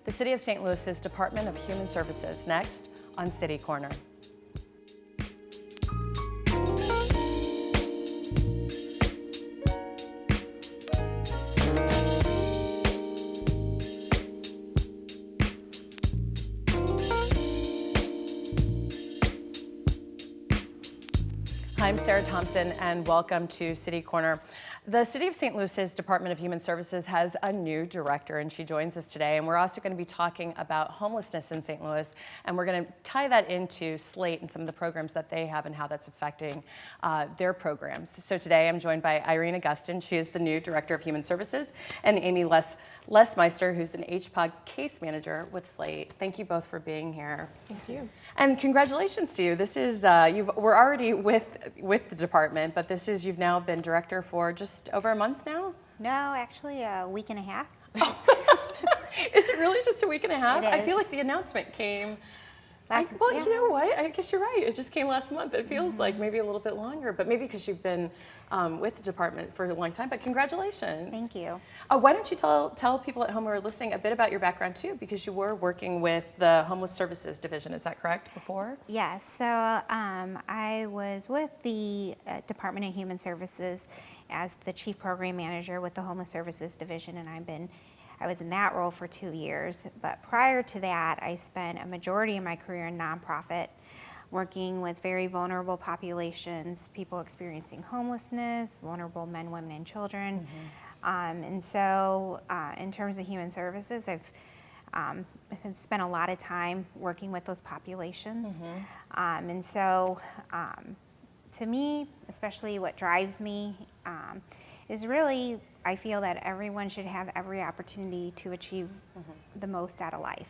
the City of St. Louis's Department of Human Services, next on City Corner. I'm Sarah Thompson, and welcome to City Corner. The City of St. Louis's Department of Human Services has a new director, and she joins us today. And we're also going to be talking about homelessness in St. Louis, and we're going to tie that into SLATE and some of the programs that they have and how that's affecting their programs. So today I'm joined by Irene Agustin. She is the new Director of Human Services, and Amy Lesmeister, who's an HPOG case manager with SLATE. Thank you both for being here. Thank you. And congratulations to you. This is, we're already with the department, but you've now been director for just over a month now? No, actually a week and a half. Oh, is it really just a week and a half? I feel like the announcement came Yeah. You know what? I guess you're right. It just came last month. It feels like maybe a little bit longer, but maybe because you've been with the department for a long time. But congratulations. Thank you. Why don't you tell people at home who are listening a bit about your background too, because you were working with the Homeless Services Division. Is that correct? Before? Yes. So I was with the Department of Human Services as the Chief Program Manager with the Homeless Services Division, and I was in that role for 2 years. But prior to that, I spent a majority of my career in nonprofit, working with very vulnerable populations, people experiencing homelessness, vulnerable men, women, and children. And so in terms of human services, I've spent a lot of time working with those populations. And so to me, especially what drives me is really, I feel that everyone should have every opportunity to achieve the most out of life.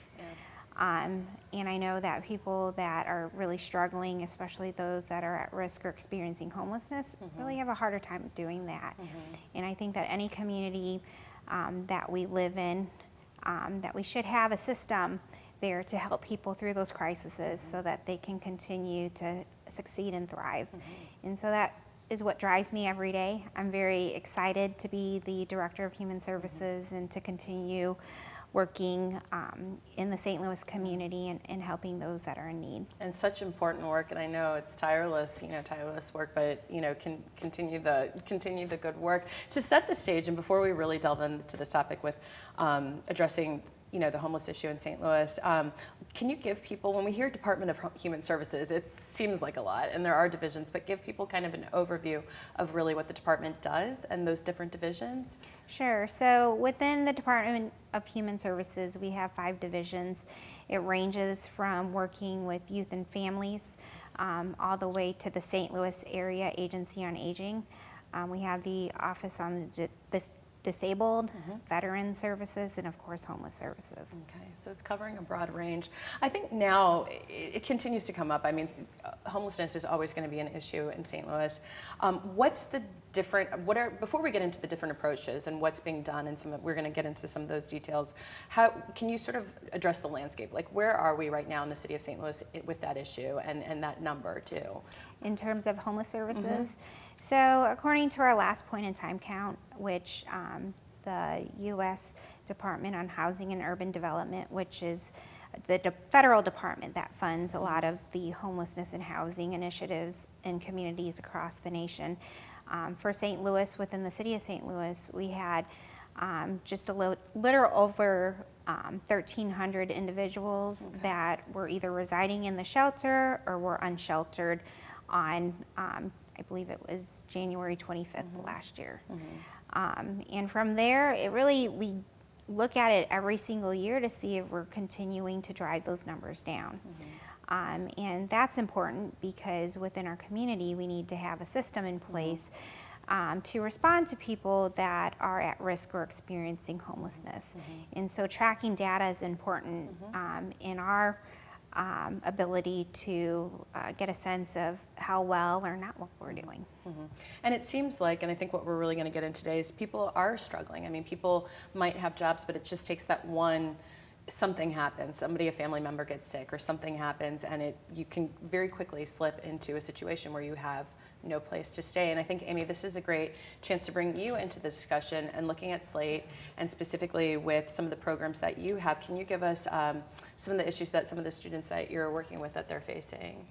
And I know that people that are really struggling, especially those that are at risk or experiencing homelessness, really have a harder time doing that. And I think that any community that we live in, that we should have a system there to help people through those crises so that they can continue to succeed and thrive. And so that is what drives me every day. I'm very excited to be the Director of Human Services and to continue working in the St. Louis community and helping those that are in need. And such important work, and I know it's tireless work, but continue the good work. To set the stage, and before we really delve into this topic with addressing the homeless issue in St. Louis, can you give people, when we hear Department of Human Services, it seems like a lot, and there are divisions, but give people kind of an overview of really what the department does and those different divisions? Sure. So within the Department of Human Services, we have 5 divisions. It ranges from working with youth and families all the way to the St. Louis Area Agency on Aging. We have the Office on the Disabled, Veteran Services, and of course Homeless Services. Okay, so it's covering a broad range. I think now it continues to come up. I mean, homelessness is always going to be an issue in St. Louis. What's the before we get into the different approaches and what's being done, and we're going to get into some of those details, how can you sort of address the landscape? Like, where are we right now in the city of St. Louis with that issue and that number too? In terms of homeless services? So according to our last point in time count, which the U.S. Department on Housing and Urban Development, which is the federal department that funds a lot of the homelessness and housing initiatives in communities across the nation, for St. Louis, within the city of St. Louis, we had just a little over 1,300 individuals that were either residing in the shelter or were unsheltered on I believe it was January 25th last year. And from there, we look at it every single year to see if we're continuing to drive those numbers down. And that's important because within our community, we need to have a system in place to respond to people that are at risk or experiencing homelessness. And so tracking data is important in our ability to get a sense of how well or not what we're doing. And it seems like, and I think what we're really going to get into today is people are struggling. I mean, people might have jobs, but it just takes that one, something happens, a family member gets sick or something happens, and you can very quickly slip into a situation where you have no place to stay. And I think, Amy, this is a great chance to bring you into the discussion and looking at SLATE and specifically with some of the programs that you have. Can you give us some of the issues that some of the students that you're working with that they're facing?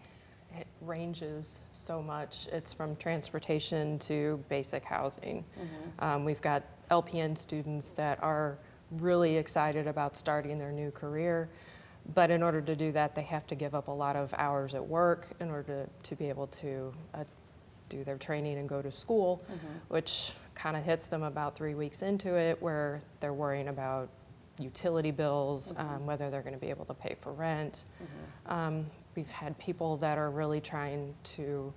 It ranges so much. It's from transportation to basic housing. We've got LPN students that are really excited about starting their new career, but in order to do that, they have to give up a lot of hours at work in order to be able to do their training and go to school, which kind of hits them about 3 weeks into it, where they're worrying about utility bills, whether they're going to be able to pay for rent. We've had people that are really trying to,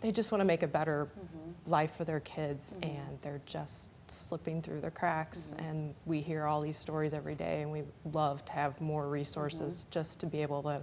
they just want to make a better life for their kids, and they're just slipping through the cracks. And we hear all these stories every day, and we love to have more resources just to be able to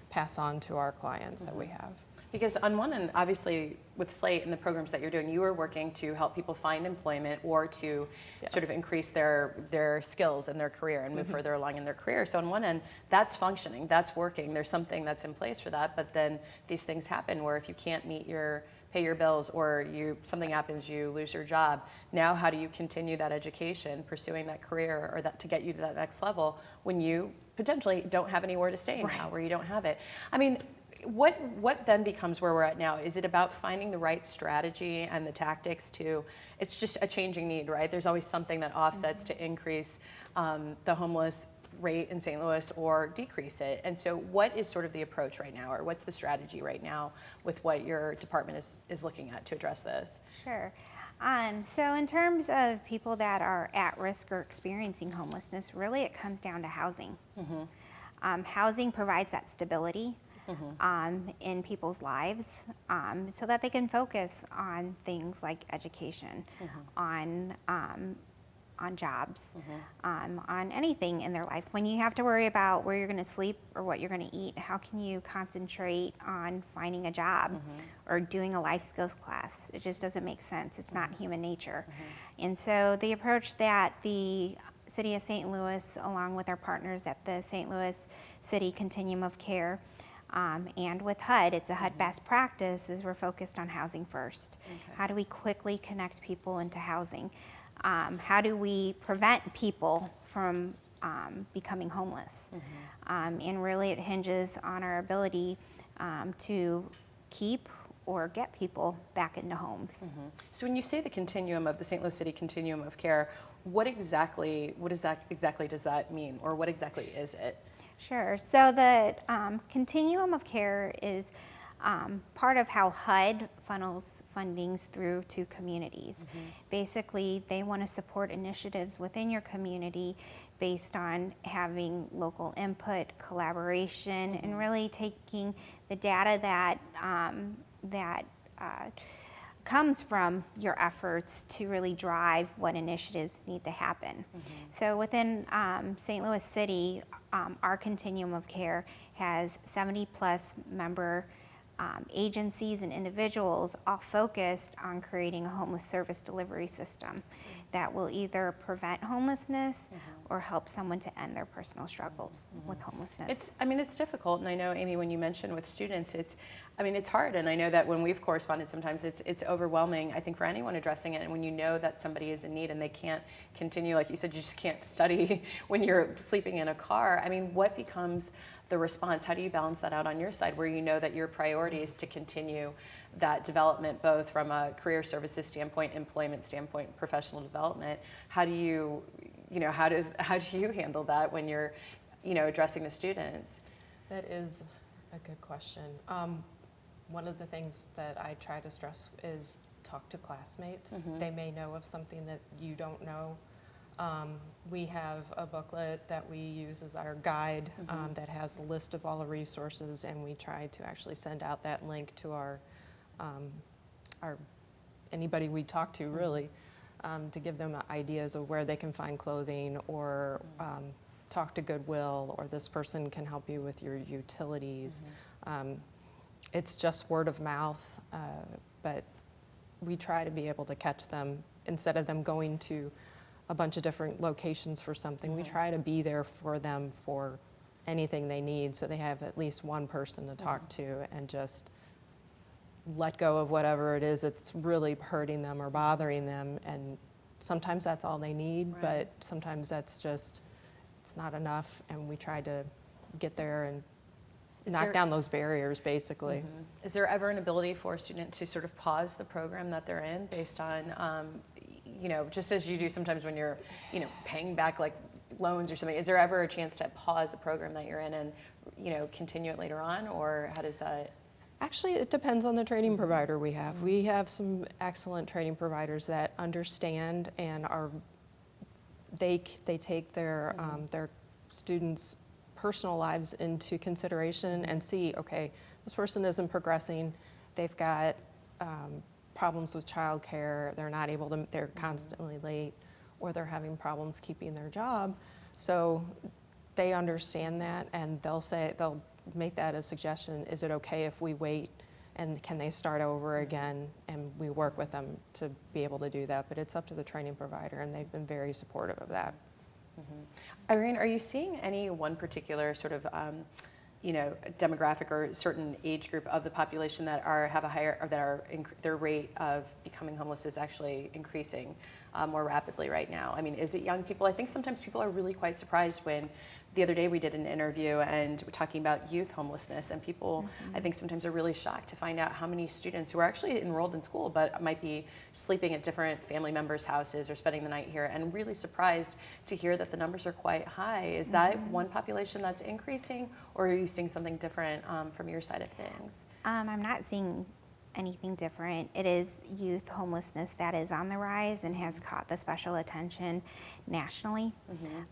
pass on to our clients that we have. Because on one end, obviously, with SLATE and the programs that you're doing, you are working to help people find employment or to sort of increase their skills in their career and move further along in their career. So on one end, that's functioning, that's working, there's something that's in place for that, but then these things happen where if you can't pay your bills or something happens, you lose your job. Now how do you continue that education, pursuing that career or that to get you to that next level when you potentially don't have anywhere to stay now, where you don't have it? I mean, what then becomes where we're at now? Is it about finding the right strategy and the tactics it's just a changing need, right? There's always something that offsets to increase the homeless rate in St. Louis or decrease it. And so what is sort of the approach right now, or what's the strategy right now with what your department is looking at to address this? Sure. So in terms of people that are at risk or experiencing homelessness, really it comes down to housing. Housing provides that stability in people's lives so that they can focus on things like education, on jobs, on anything in their life. When you have to worry about where you're going to sleep or what you're going to eat, how can you concentrate on finding a job or doing a life skills class? It just doesn't make sense. It's not human nature. And so the approach that the City of St. Louis, along with our partners at the St. Louis City Continuum of Care, and with HUD, it's a HUD best practice, is we're focused on housing first. How do we quickly connect people into housing? How do we prevent people from becoming homeless? And really it hinges on our ability to keep or get people back into homes. So when you say the continuum of the St. Louis City Continuum of Care, what exactly does that mean, or what exactly is it? Sure. So the continuum of care is part of how HUD funnels fundings through to communities. Basically, they want to support initiatives within your community based on having local input, collaboration, and really taking the data that comes from your efforts to really drive what initiatives need to happen. So within St. Louis City, our continuum of care has 70+ member agencies and individuals all focused on creating a homeless service delivery system that will either prevent homelessness or help someone to end their personal struggles with homelessness. It's difficult, and I know, Amy, when you mentioned with students, it's hard, and I know that when we've corresponded sometimes it's overwhelming, I think, for anyone addressing it, and when you know that somebody is in need and they can't continue, like you said, you just can't study when you're sleeping in a car. I mean, what becomes the response? How do you balance that out on your side, where you know that your priority is to continue that development, both from a career services standpoint, employment standpoint, professional development? How do you handle that when you're, addressing the students? That is a good question. One of the things that I try to stress is talk to classmates. They may know of something that you don't know. We have a booklet that we use as our guide that has a list of all the resources, and we try to actually send out that link to our anybody we talk to, really, to give them ideas of where they can find clothing, or talk to Goodwill, or this person can help you with your utilities. It's just word of mouth, but we try to be able to catch them instead of them going to a bunch of different locations for something. We try to be there for them for anything they need, so they have at least one person to talk to and just let go of whatever it is that's really hurting them or bothering them. And sometimes that's all they need, but sometimes that's just, it's not enough. And we try to get there and knock down those barriers, basically. Is there ever an ability for a student to sort of pause the program that they're in based on, you know, just as you do sometimes when you're, you know, paying back like loans or something, is there ever a chance to pause the program that you're in and, you know, continue it later on, or how does that? Actually, it depends on the training provider we have. We have some excellent training providers that understand and are, they take their students' personal lives into consideration and see, okay, this person isn't progressing, they've got problems with childcare, they're not able to, they're constantly late, or they're having problems keeping their job. So they understand that, and they'll make that a suggestion. Is it okay if we wait, and can they start over again? And we work with them to be able to do that, but it's up to the training provider, and they've been very supportive of that. Irene, are you seeing any one particular sort of you know, demographic or certain age group of the population that have a higher, or that are their rate of becoming homeless is actually increasing more rapidly right now? I mean, is it young people? I think sometimes people are really quite surprised when the other day we did an interview and we're talking about youth homelessness, and people I think sometimes are really shocked to find out how many students who are actually enrolled in school but might be sleeping at different family members' houses or spending the night here, and really surprised to hear that the numbers are quite high. Is that one population that's increasing, or are you seeing something different from your side of things? I'm not seeing anything different. It is youth homelessness that is on the rise and has caught the special attention nationally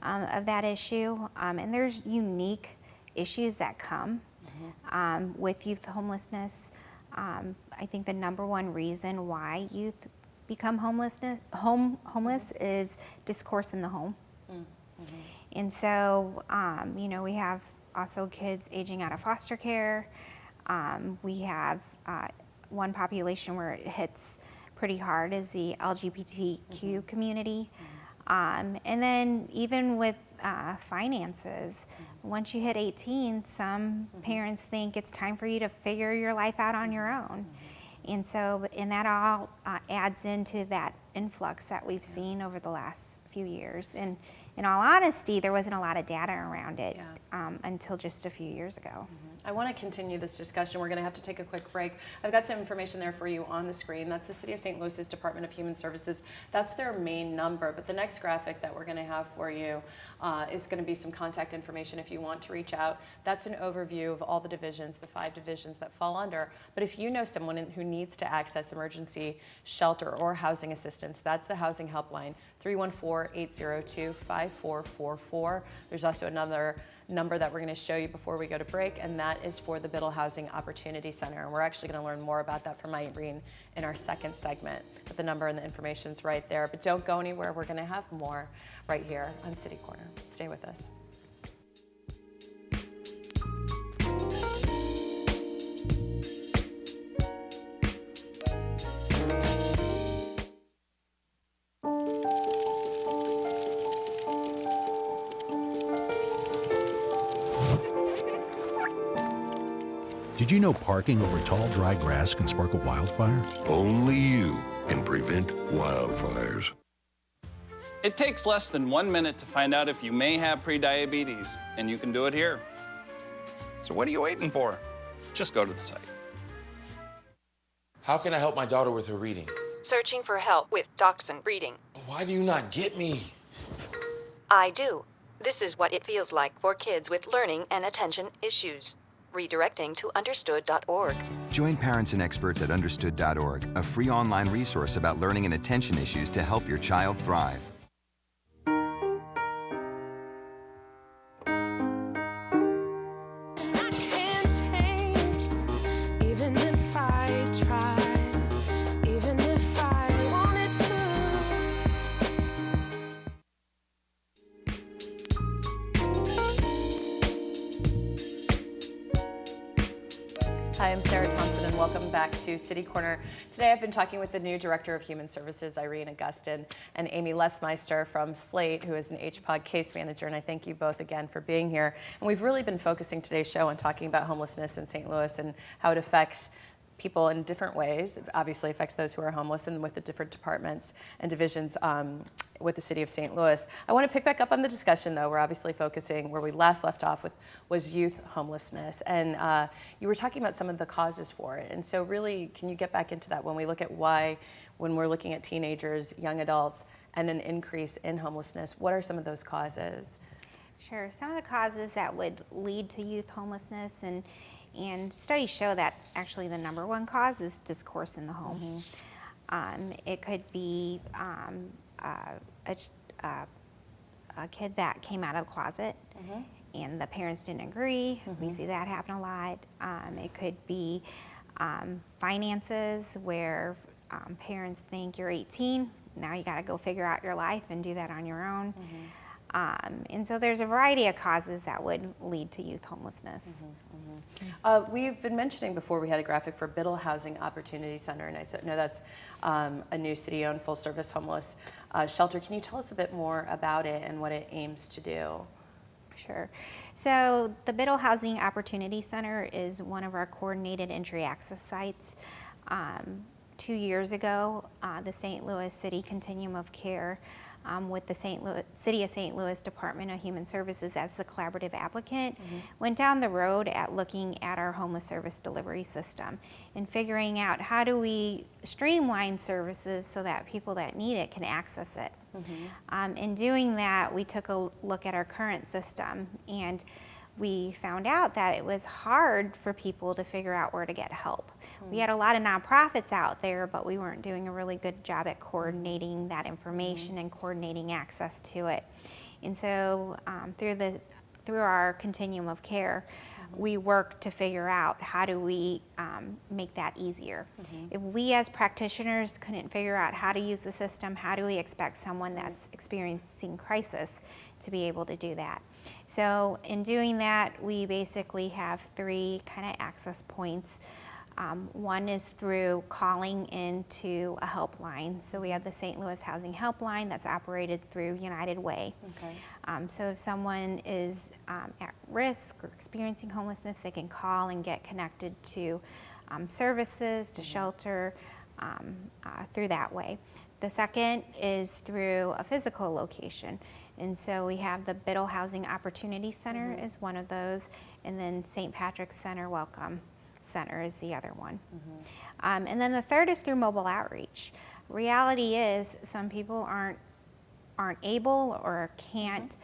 of that issue. And there's unique issues that come with youth homelessness. I think the number one reason why youth become homeless is discourse in the home. And so, you know, we have also kids aging out of foster care. We have one population where it hits pretty hard is the LGBTQ community. And then even with finances, once you hit 18, some parents think it's time for you to figure your life out on your own. And so, and that all adds into that influx that we've seen over the last few years. And in all honesty, there wasn't a lot of data around it until just a few years ago. I want to continue this discussion. We're going to have to take a quick break. I've got some information there for you on the screen. That's the City of St. Louis's Department of Human Services. That's their main number. But the next graphic that we're going to have for you is going to be some contact information if you want to reach out. That's an overview of all the divisions, the 5 divisions that fall under. But if you know someone who needs to access emergency shelter or housing assistance, that's the Housing Helpline, 314-802-5444. There's also another number that we're going to show you before we go to break, and that is for the Biddle Housing Opportunity Center. And we're actually going to learn more about that from Irene in our second segment. But the number and the information's right there. But don't go anywhere. We're going to have more right here on City Corner. Stay with us. Did you know parking over tall, dry grass can spark a wildfire? Only you can prevent wildfires. It takes less than 1 minute to find out if you may have prediabetes, and you can do it here. So what are you waiting for? Just go to the site. How can I help my daughter with her reading? Searching for help with Dachshund Reading. Why do you not get me? I do. This is what it feels like for kids with learning and attention issues. Redirecting to understood.org. Join parents and experts at understood.org, a free online resource about learning and attention issues to help your child thrive. Hi, I'm Sarah Thompson, and welcome back to City Corner. Today I've been talking with the new Director of Human Services, Irene Agustin, and Amy Lesmeister from SLATE, who is an HPOG case manager, and I thank you both again for being here. And we've really been focusing today's show on talking about homelessness in St. Louis and how it affects people in different ways. It obviously affects those who are homeless, and with the different departments and divisions with the City of St. Louis. I want to pick back up on the discussion, though. We're obviously focusing where we last left off with was youth homelessness, and you were talking about some of the causes for it. And so really, can you get back into that when we look at why, when we're looking at teenagers, young adults, and an increase in homelessness, what are some of those causes? Sure. Some of the causes that would lead to youth homelessness, and studies show that actually the number one cause is discourse in the home. It could be a kid that came out of the closet and the parents didn't agree. We see that happen a lot. It could be finances, where parents think you're 18, now you got to go figure out your life and do that on your own. And so there's a variety of causes that would lead to youth homelessness. We've been mentioning before, we had a graphic for Biddle Housing Opportunity Center, and I know that's a new city-owned full-service homeless shelter. Can you tell us a bit more about it and what it aims to do? Sure. So the Biddle Housing Opportunity Center is one of our coordinated entry access sites. 2 years ago, the St. Louis City Continuum of Care with the City of St. Louis Department of Human Services as the collaborative applicant, went down the road at looking at our homeless service delivery system and figuring out how do we streamline services so that people that need it can access it. In doing that, we took a look at our current system, and we found out that it was hard for people to figure out where to get help. We had a lot of nonprofits out there, but we weren't doing a really good job at coordinating that information and coordinating access to it. And so through our continuum of care, we worked to figure out how do we make that easier. If we as practitioners couldn't figure out how to use the system, how do we expect someone that's experiencing crisis to be able to do that? So in doing that, we basically have 3 kind of access points. One is through calling into a helpline. So we have the St. Louis Housing Helpline that's operated through United Way. So if someone is at risk or experiencing homelessness, they can call and get connected to services, to shelter through that way. The second is through a physical location. And so we have the Biddle Housing Opportunity Center is one of those, and then St. Patrick's Center Welcome Center is the other one. And then the third is through mobile outreach. Reality is some people aren't able or can't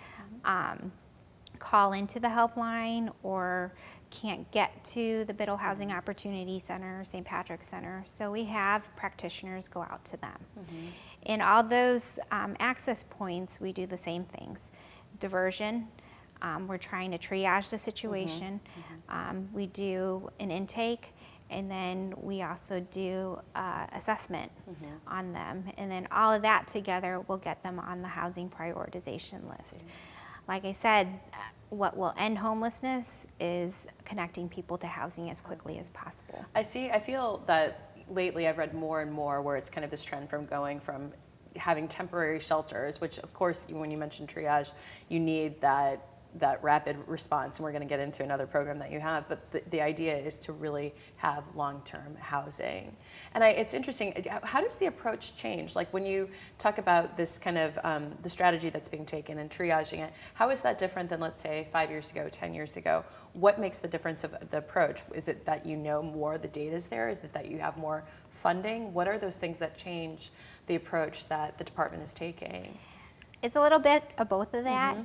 call into the helpline or can't get to the Biddle Housing Opportunity Center, St. Patrick's Center. So we have practitioners go out to them. In all those access points, we do the same things. Diversion, we're trying to triage the situation. We do an intake, and then we also do assessment on them. And then all of that together will get them on the housing prioritization list. Like I said, what will end homelessness is connecting people to housing as quickly as possible. I feel that lately I've read more and more where it's kind of this trend from going from having temporary shelters, which of course, when you mentioned triage, you need that rapid response, and we're going to get into another program that you have, but the idea is to really have long-term housing. And it's interesting, how does the approach change? Like when you talk about this kind of the strategy that's being taken and triaging it, how is that different than, let's say, 5 years ago, 10 years ago? What makes the difference of the approach? Is it that you know more, the data's there? Is it that you have more funding? What are those things that change the approach that the department is taking? It's a little bit of both of that.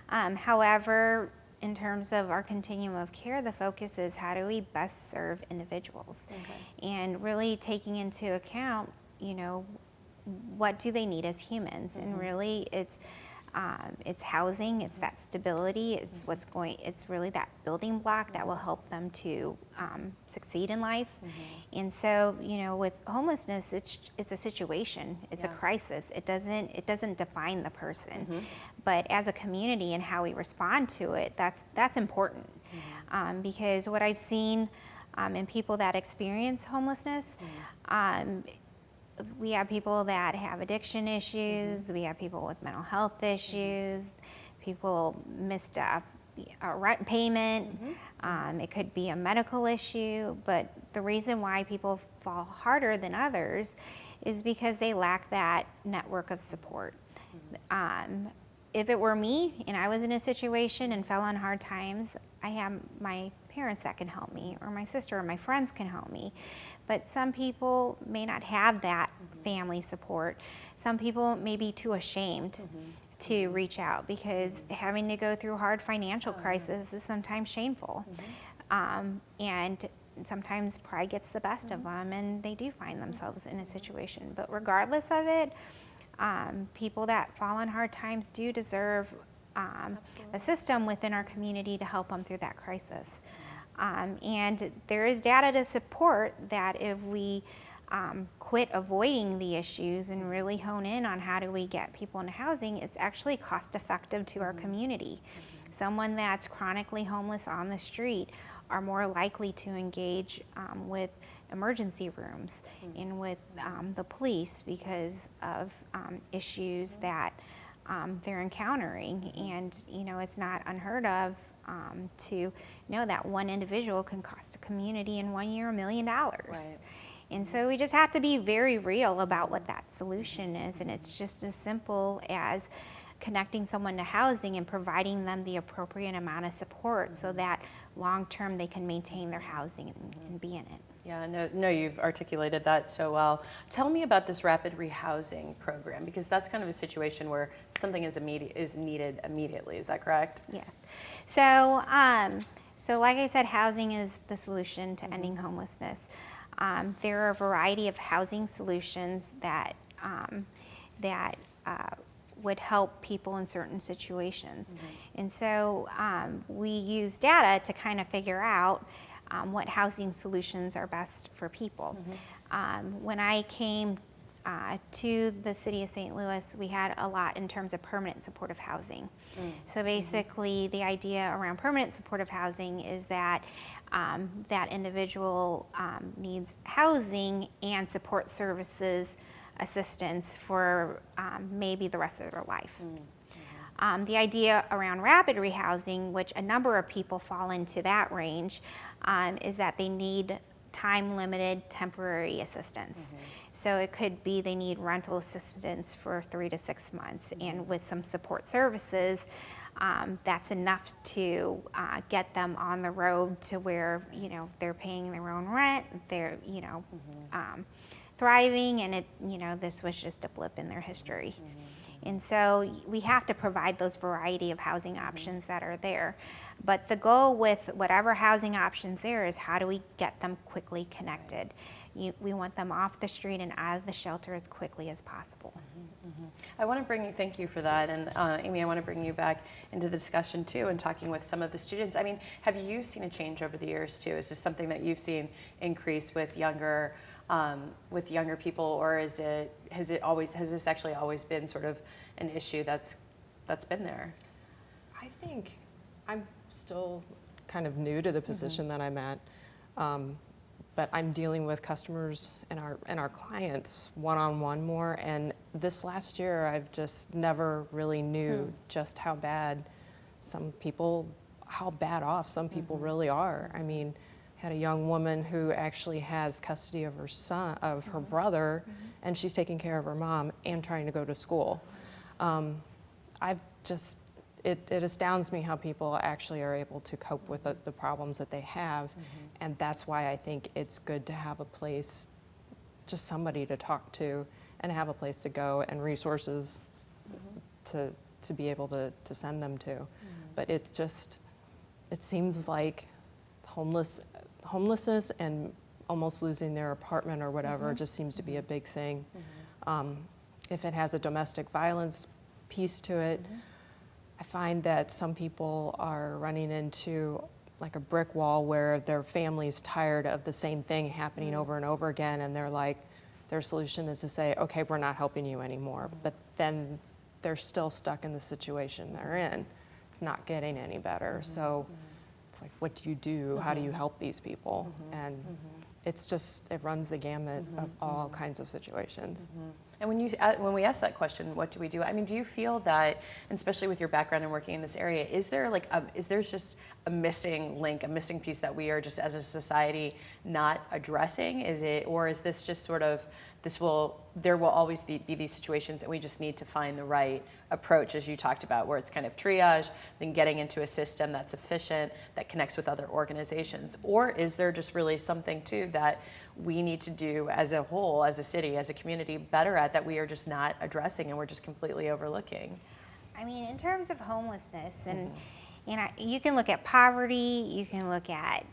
However, in terms of our continuum of care, the focus is how do we best serve individuals, and really taking into account, what do they need as humans, and really it's housing, it's that stability, it's really that building block that will help them to succeed in life. And so, with homelessness, it's a situation, it's a crisis. It doesn't define the person, but as a community and how we respond to it, that's important. Because what I've seen in people that experience homelessness, we have people that have addiction issues, we have people with mental health issues, people missed a rent payment, it could be a medical issue, but the reason why people fall harder than others is because they lack that network of support. If it were me and I was in a situation and fell on hard times, I have my parents that can help me, or my sister or my friends can help me. But some people may not have that family support. Some people may be too ashamed to reach out because having to go through hard financial crisis is sometimes shameful. And sometimes pride gets the best of them and they do find themselves in a situation. But regardless of it, people that fall on hard times do deserve a system within our community to help them through that crisis. And there is data to support that if we quit avoiding the issues and really hone in on how do we get people into housing, it's actually cost effective to our community. Someone that's chronically homeless on the street are more likely to engage with emergency rooms and with the police because of issues that they're encountering. And it's not unheard of to know that one individual can cost a community in 1 year $1 million. Right. And so we just have to be very real about what that solution is, and it's just as simple as connecting someone to housing and providing them the appropriate amount of support so that long-term they can maintain their housing and be in it. Yeah, no, you've articulated that so well. Tell me about this rapid rehousing program, because that's kind of a situation where something is needed immediately. Is that correct? Yes. So, so like I said, housing is the solution to ending homelessness. There are a variety of housing solutions that would help people in certain situations. And so we use data to kind of figure out what housing solutions are best for people. When I came to the city of St. Louis, we had a lot in terms of permanent supportive housing. So basically the idea around permanent supportive housing is that that individual needs housing and support services assistance for maybe the rest of their life. The idea around rapid rehousing, which a number of people fall into that range, is that they need time-limited temporary assistance. So it could be they need rental assistance for 3 to 6 months, and with some support services, that's enough to get them on the road to where they're paying their own rent, they're thriving, and this was just a blip in their history. And so we have to provide those variety of housing options that are there. But the goal with whatever housing options there is how do we get them quickly connected? We want them off the street and out of the shelter as quickly as possible. I want to thank you for that. And Amy, I want to bring you back into the discussion too, and talking with some of the students. I mean, have you seen a change over the years too? Is this something that you've seen increase with younger people, or has this actually always been sort of an issue that's been there? I think I'm still kind of new to the position that I'm at, but I'm dealing with customers and our clients one-on-one more. And this last year, I've just never really knew just how bad off some people really are. I mean, I had a young woman who actually has custody of her brother, and she's taking care of her mom and trying to go to school. It astounds me how people actually are able to cope with the problems that they have, and that's why I think it's good to have a place, just somebody to talk to, and have a place to go and resources to be able to send them to. But it seems like homelessness and almost losing their apartment or whatever just seems to be a big thing. If it has a domestic violence piece to it, I find that some people are running into like a brick wall where their family's tired of the same thing happening over and over again, and they're like, their solution is to say, okay, we're not helping you anymore. But then they're still stuck in the situation they're in. It's not getting any better. So it's like, what do you do? How do you help these people? And it runs the gamut of all kinds of situations. And when we ask that question, what do we do? I mean, do you feel that, and especially with your background and working in this area, is there just a missing link, a missing piece that we are just as a society not addressing? Or is this just sort of, there will always be these situations and we just need to find the right approach, as you talked about, where it's kind of triage, then getting into a system that's efficient, that connects with other organizations? Or is there just really something too that we need to do as a whole, as a city, as a community, better at, that we are just not addressing and we're just completely overlooking? I mean, in terms of homelessness, and you can look at poverty, you can look at,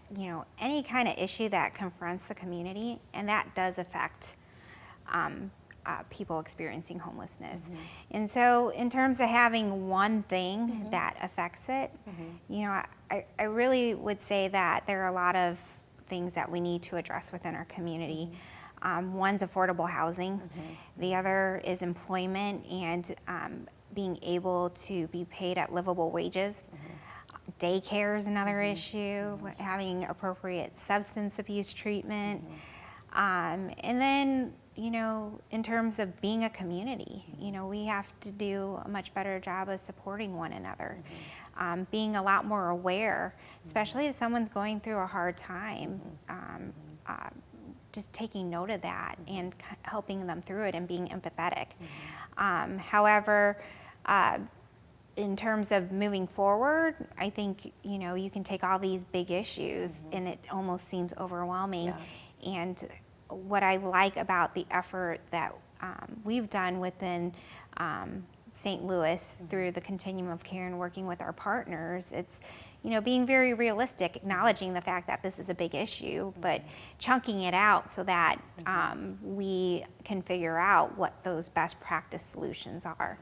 any kind of issue that confronts the community, and that does affect people experiencing homelessness. And so in terms of having one thing that affects it, I really would say that there are a lot of things that we need to address within our community. One's affordable housing. The other is employment and being able to be paid at livable wages. Daycare is another issue, having appropriate substance abuse treatment. And then, in terms of being a community, we have to do a much better job of supporting one another, being a lot more aware, especially if someone's going through a hard time, just taking note of that and helping them through it and being empathetic. However, in terms of moving forward, I think, you can take all these big issues and it almost seems overwhelming. And what I like about the effort that we've done within St. Louis through the Continuum of Care and working with our partners, it's, being very realistic, acknowledging the fact that this is a big issue, but chunking it out so that we can figure out what those best practice solutions are.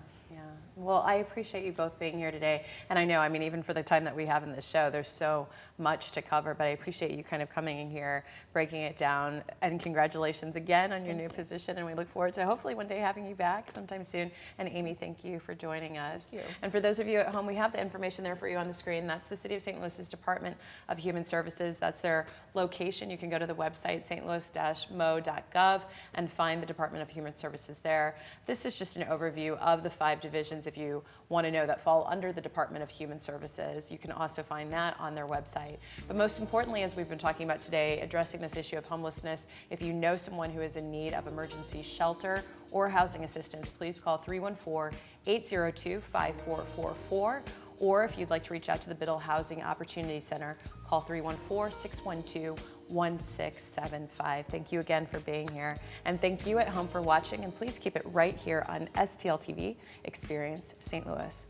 Well, I appreciate you both being here today. And I know, even for the time that we have in this show, there's so much to cover, but I appreciate you kind of coming in here, breaking it down, and congratulations again on your new position. And we look forward to hopefully one day having you back sometime soon. And Amy, thank you for joining us. Thank you. And for those of you at home, we have the information there for you on the screen. That's the City of St. Louis's Department of Human Services. That's their location. You can go to the website, stlouis-mo.gov, and find the Department of Human Services there. This is just an overview of the 5 divisions, if you want to know, that fall under the Department of Human Services. You can also find that on their website. But most importantly, as we've been talking about today, addressing this issue of homelessness, if you know someone who is in need of emergency shelter or housing assistance, please call 314-802-5444. Or if you'd like to reach out to the Biddle Housing Opportunity Center, call 314-612-1675. Thank you again for being here. And thank you at home for watching. And please keep it right here on STL TV, Experience St. Louis.